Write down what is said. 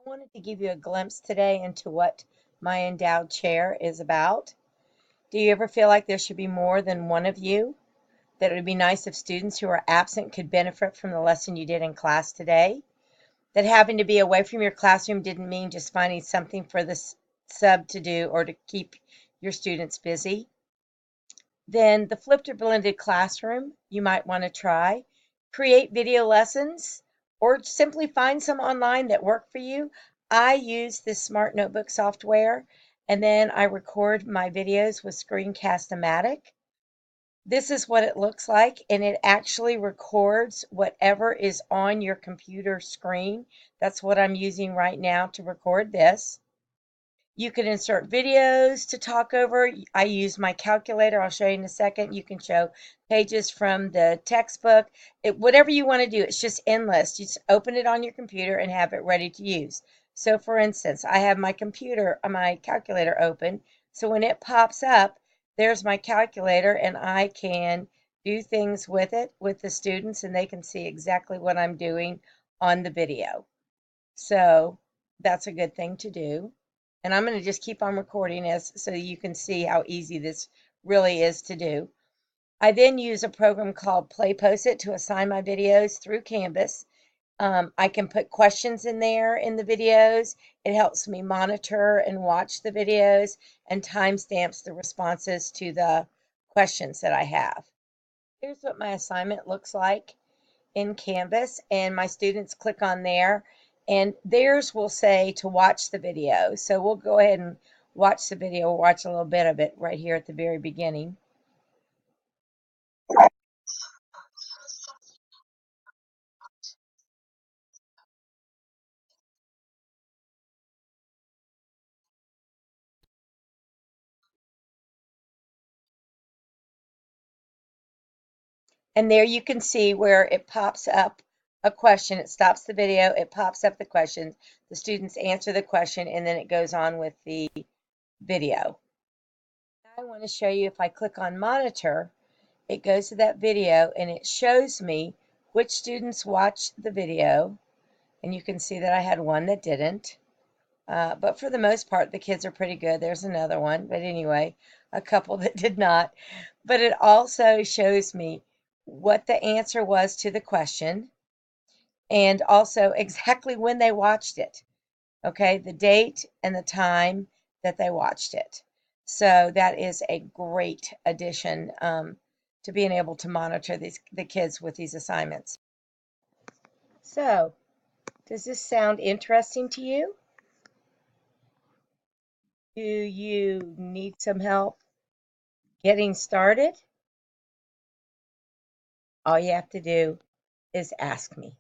Wanted to give you a glimpse today into what my endowed chair is about. Do you ever feel like there should be more than one of you? That it would be nice if students who are absent could benefit from the lesson you did in class today? That having to be away from your classroom didn't mean just finding something for the sub to do or to keep your students busy? Then the flipped or blended classroom you might want to try. Create video lessons or simply find some online that work for you. I use this smart notebook software and then I record my videos with Screencast-O-Matic. This is what it looks like, and it actually records whatever is on your computer screen. That's what I'm using right now to record this. You can insert videos to talk over. I use my calculator. I'll show you in a second. You can show pages from the textbook. Whatever you want to do, it's just endless. You just open it on your computer and have it ready to use. So for instance, I have my calculator open. So when it pops up, there's my calculator and I can do things with it with the students and they can see exactly what I'm doing on the video. So that's a good thing to do. And I'm going to just keep on recording as so you can see how easy this really is to do. I then use a program called Play Post-it to assign my videos through Canvas. I can put questions in there in the videos. It helps me monitor and watch the videos and timestamps the responses to the questions that I have. Here's what my assignment looks like in Canvas, and my students click on there and theirs will say to watch the video. So we'll go ahead and watch the video. We'll watch a little bit of it right here at the very beginning. And there you can see where it pops up a question. It stops the video, it pops up the questions. The students answer the question, and then it goes on with the video. Now I want to show you if I click on monitor, it goes to that video and it shows me which students watched the video. And you can see that I had one that didn't. But for the most part, the kids are pretty good. There's another one. But anyway, a couple that did not. But it also shows me what the answer was to the question and also exactly when they watched it. Okay, the date and the time that they watched it. So that is a great addition to being able to monitor the kids with these assignments. So, does this sound interesting to you? Do you need some help getting started? All you have to do is ask me.